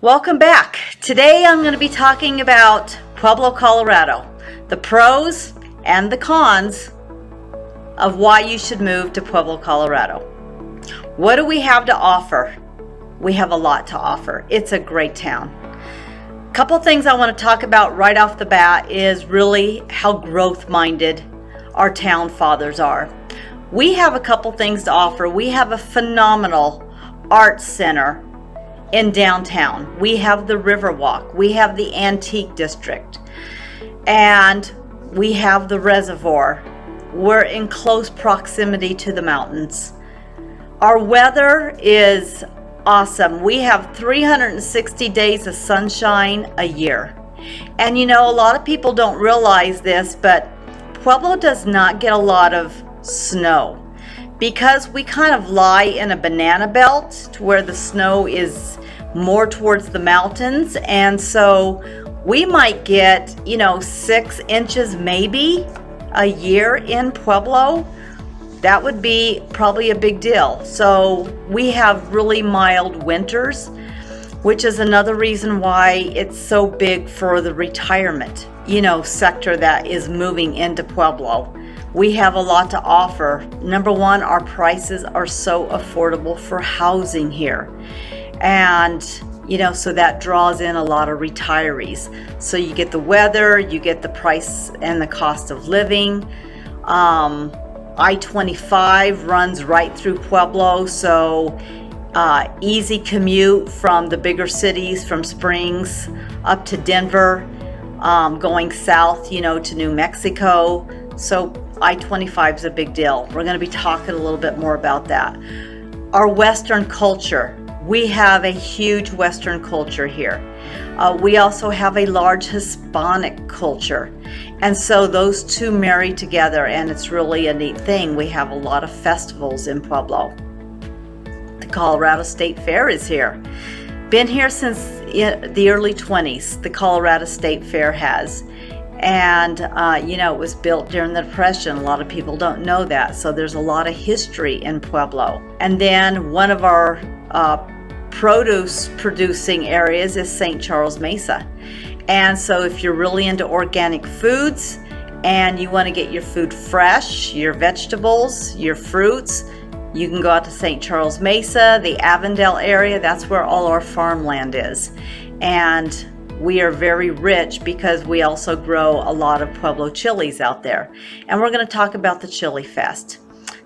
Welcome back. Today I'm going to be talking about Pueblo, Colorado, the pros and the cons of why you should move to Pueblo, Colorado. What do we have to offer? We have a lot to offer. It's a great town. A couple things I want to talk about right off the bat is really how growth-minded our town fathers are. We have a couple things to offer. We have a phenomenal arts center in downtown. We have the Riverwalk, we have the Antique District, and we have the reservoir. We're in close proximity to the mountains. Our weather is awesome. We have 360 days of sunshine a year. And you know, a lot of people don't realize this, but Pueblo does not get a lot of snow because we kind of lie in a banana belt to where the snow is more towards the mountains, and so we might get 6 inches maybe a year in Pueblo. That would be probably a big deal. So we have really mild winters, which is another reason why it's so big for the retirement sector that is moving into Pueblo. We have a lot to offer. Number one, our prices are so affordable for housing here. And so that draws in a lot of retirees. So you get the weather, you get the price and the cost of living. I-25 runs right through Pueblo, so easy commute from the bigger cities, from Springs up to Denver, going south, to New Mexico. So I-25 is a big deal. We're going to be talking a little bit more about that. Our Western culture. We have a huge Western culture here. We also have a large Hispanic culture. And so those two marry together, and it's really a neat thing. We have a lot of festivals in Pueblo. The Colorado State Fair is here. Been here since the early 20s, the Colorado State Fair has. And, it was built during the Depression. A lot of people don't know that. So there's a lot of history in Pueblo. And then one of our produce producing areas is St. Charles Mesa. And so if you're really into organic foods and you want to get your food fresh, your vegetables, your fruits, you can go out to St. Charles Mesa, the Avondale area. That's where all our farmland is. And we are very rich because we also grow a lot of Pueblo chilies out there. And we're going to talk about the Chili Fest.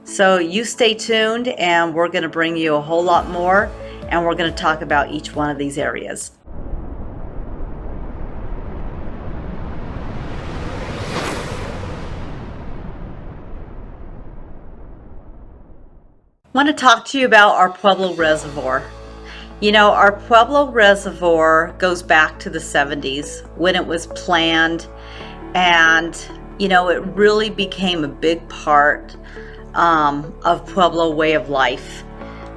So you stay tuned, and we're going to bring you a whole lot more, and we're going to talk about each one of these areas. I want to talk to you about our Pueblo Reservoir. Our Pueblo Reservoir goes back to the 70s when it was planned, and it really became a big part of Pueblo way of life.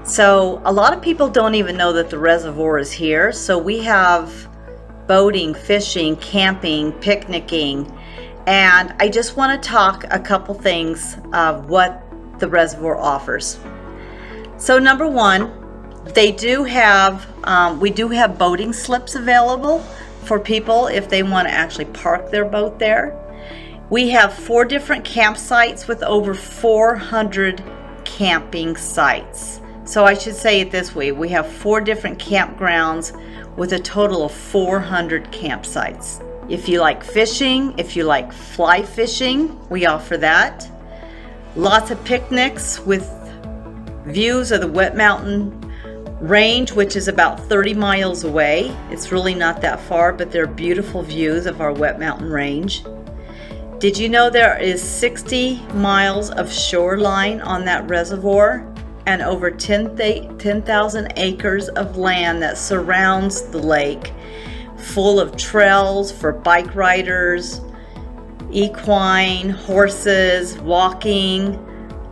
So a lot of people don't even know that the reservoir is here. So we have boating, fishing, camping, picnicking, and I just want to talk a couple things of what the reservoir offers. So number one, we do have boating slips available for people if they want to actually park their boat there. We have 4 different campsites with over 400 camping sites. So I should say it this way. We have 4 different campgrounds with a total of 400 campsites. If you like fishing, if you like fly fishing, we offer that. Lots of picnics with views of the Wet Mountain Range, which is about 30 miles away. It's really not that far, but they're beautiful views of our Wet Mountain Range. Did you know there is 60 miles of shoreline on that reservoir and over 10,000 acres of land that surrounds the lake, full of trails for bike riders, equine, horses, walking.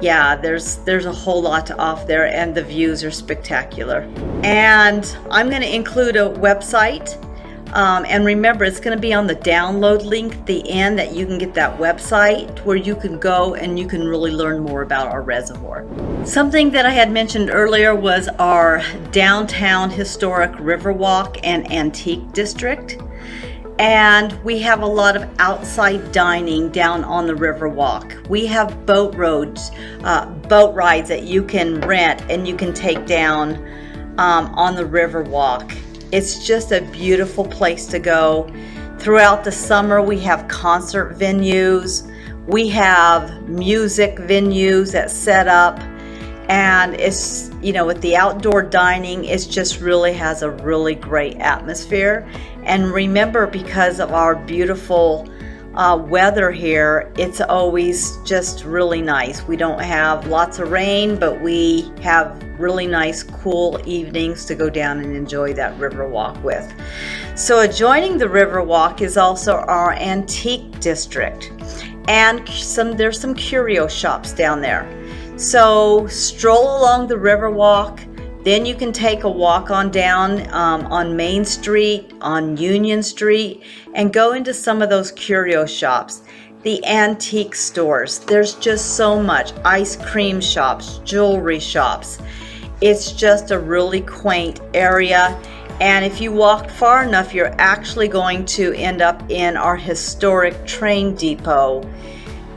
Yeah, there's a whole lot to offer there, and the views are spectacular. And I'm going to include a website And remember, it's going to be on the download link at the end that you can get that website where you can go and you can really learn more about our reservoir. Something that I had mentioned earlier was our downtown historic Riverwalk and Antique District. And we have a lot of outside dining down on the Riverwalk. We have boat rides that you can rent and you can take down on the Riverwalk. It's just a beautiful place to go. Throughout the summer, we have concert venues. We have music venues that set up. And it's, with the outdoor dining, it just really has a really great atmosphere. And remember, because of our beautiful weather here, it's always just really nice. We don't have lots of rain, but we have really nice, cool evenings to go down and enjoy that Riverwalk with. So adjoining the Riverwalk is also our Antique District. And there's some curio shops down there. So stroll along the Riverwalk, then you can take a walk on down on Main Street, on Union Street, and go into some of those curio shops. The antique stores, there's just so much. Ice cream shops, jewelry shops. It's just a really quaint area. And if you walk far enough, you're actually going to end up in our historic train depot.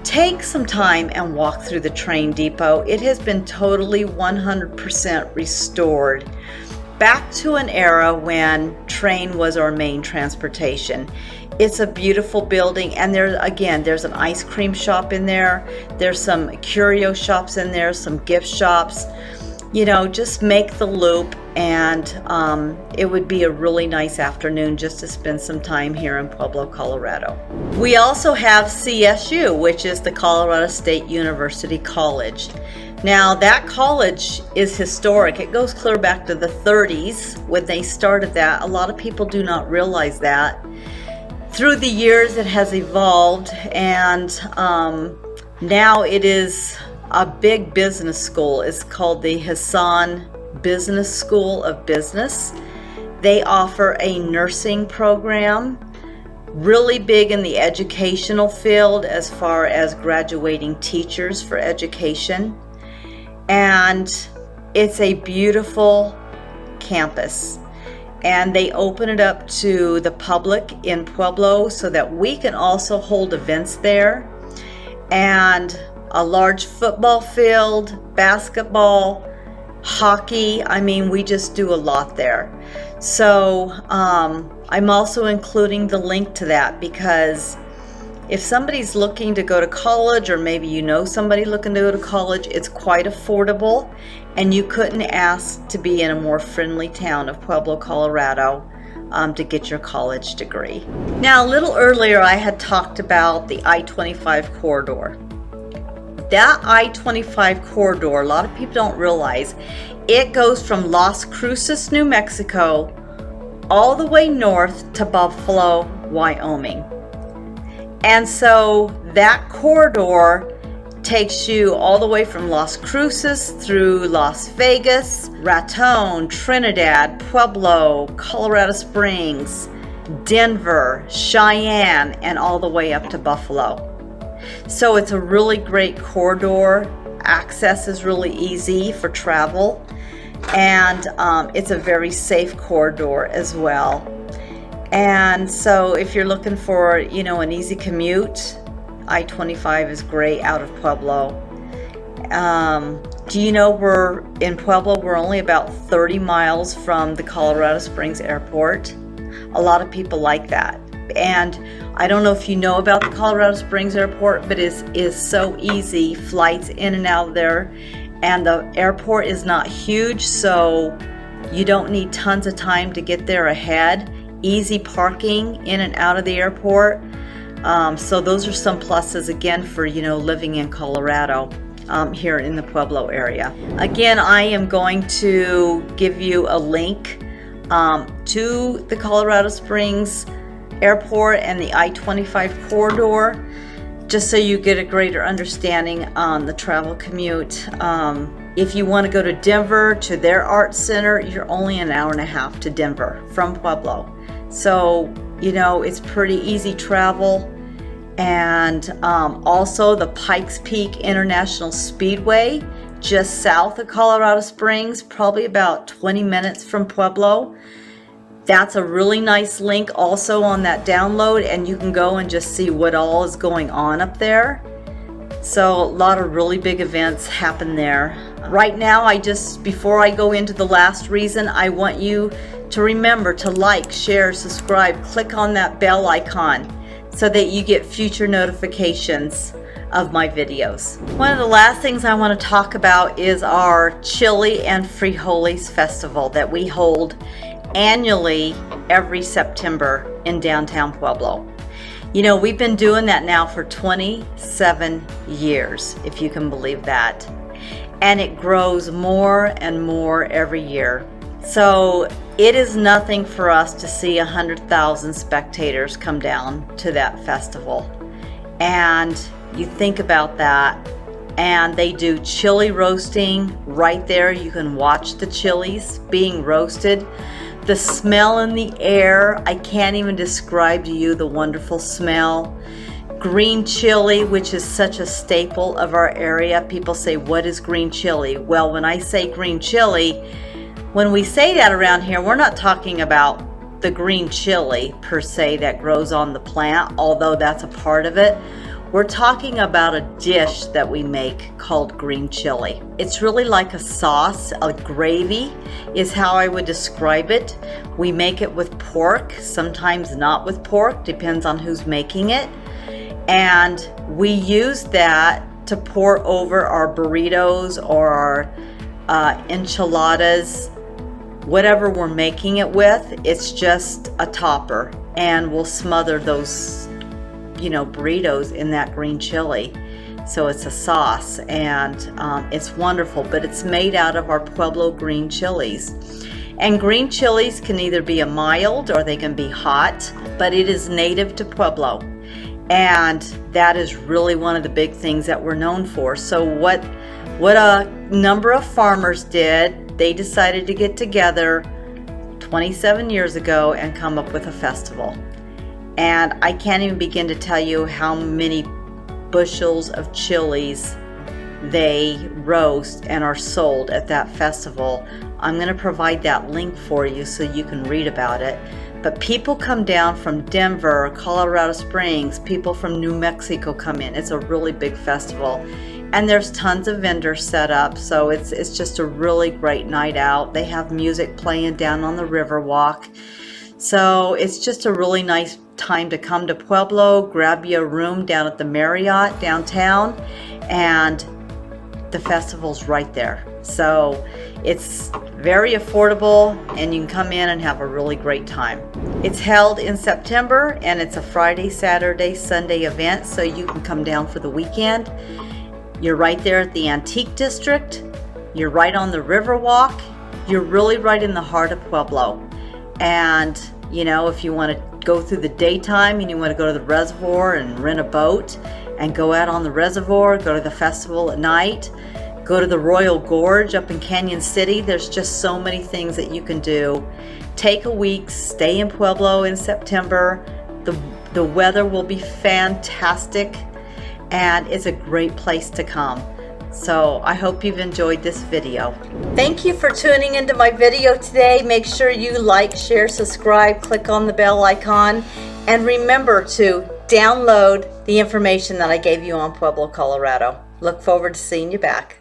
Take some time and walk through the train depot. It has been totally 100% restored back to an era when train was our main transportation. It's a beautiful building, and there's an ice cream shop in there. There's some curio shops in there, some gift shops. Just make the loop, and it would be a really nice afternoon just to spend some time here in Pueblo, Colorado. We also have CSU, which is the Colorado State University College. Now, that college is historic. It goes clear back to the 30s when they started that. A lot of people do not realize that. Through the years, it has evolved, and now it is a big business school. It's called the Hassan Business School of Business. They offer a nursing program, really big in the educational field as far as graduating teachers for education. And it's a beautiful campus. And they open it up to the public in Pueblo so that we can also hold events there. And a large football field, basketball, hockey. We just do a lot there. So I'm also including the link to that, because if somebody's looking to go to college, or maybe somebody looking to go to college, it's quite affordable, and you couldn't ask to be in a more friendly town of Pueblo, Colorado, to get your college degree. Now, a little earlier I had talked about the I-25 corridor. That I-25 corridor, a lot of people don't realize, it goes from Las Cruces, New Mexico, all the way north to Buffalo, Wyoming. And so that corridor takes you all the way from Las Cruces through Las Vegas, Raton, Trinidad, Pueblo, Colorado Springs, Denver, Cheyenne, and all the way up to Buffalo. So it's a really great corridor. Access is really easy for travel, and it's a very safe corridor as well. And so if you're looking for, an easy commute, I-25 is great out of Pueblo. Do you know we're in Pueblo, we're only about 30 miles from the Colorado Springs Airport? A lot of people like that. And I don't know if you know about the Colorado Springs Airport, but it is so easy. Flights in and out of there. And the airport is not huge, so you don't need tons of time to get there ahead. Easy parking in and out of the airport. So those are some pluses, again, for, living in Colorado. Here in the Pueblo area. Again, I am going to give you a link to the Colorado Springs Airport and the I-25 corridor, just so you get a greater understanding on the travel commute. If you want to go to Denver to their art center, you're only an hour and a half to Denver from Pueblo. So, you know, it's pretty easy travel. And also the Pikes Peak International Speedway, just south of Colorado Springs, probably about 20 minutes from Pueblo. That's a really nice link also on that download, and you can go and just see what all is going on up there. So a lot of really big events happen there. Right now, before I go into the last reason, I want you to remember to like, share, subscribe, click on that bell icon so that you get future notifications of my videos. One of the last things I want to talk about is our Chili and Frijoles festival that we hold annually every September in downtown Pueblo. You know, we've been doing that now for 27 years, if you can believe that. And it grows more and more every year. So it is nothing for us to see 100,000 spectators come down to that festival. And you think about that, and they do chili roasting right there. You can watch the chilies being roasted. The smell in the air, I can't even describe to you the wonderful smell. Green chili, which is such a staple of our area. People say, what is green chili? Well, when I say green chili, when we say that around here, we're not talking about the green chili per se that grows on the plant, although that's a part of it. We're talking about a dish that we make called green chili. It's really like a sauce, a gravy is how I would describe it. We make it with pork, sometimes not with pork, depends on who's making it. And we use that to pour over our burritos or our enchiladas, whatever we're making it with. It's just a topper, and we'll smother those, you know, burritos in that green chili. So it's a sauce, and it's wonderful, but it's made out of our Pueblo green chilies. And green chilies can either be a mild or they can be hot, but it is native to Pueblo. And that is really one of the big things that we're known for. So what a number of farmers did, they decided to get together 27 years ago and come up with a festival. And I can't even begin to tell you how many bushels of chilies they roast and are sold at that festival. I'm going to provide that link for you so you can read about it. But people come down from Denver, Colorado Springs, people from New Mexico come in. It's a really big festival. And there's tons of vendors set up, so it's just a really great night out. They have music playing down on the Riverwalk. So it's just a really nice time to come to Pueblo, grab you a room down at the Marriott downtown, and the festival's right there. So it's very affordable, and you can come in and have a really great time. It's held in September, and it's a Friday, Saturday, Sunday event, so you can come down for the weekend. You're right there at the Antique District. You're right on the Riverwalk. You're really right in the heart of Pueblo. And, you know, if you want to go through the daytime and you want to go to the reservoir and rent a boat and go out on the reservoir, go to the festival at night, go to the Royal Gorge up in Canyon City. There's just so many things that you can do. Take a week, stay in Pueblo in September. The weather will be fantastic, and it's a great place to come. So I hope you've enjoyed this video. Thank you for tuning into my video today. Make sure you like, share, subscribe, click on the bell icon, and remember to download the information that I gave you on Pueblo, Colorado. Look forward to seeing you back.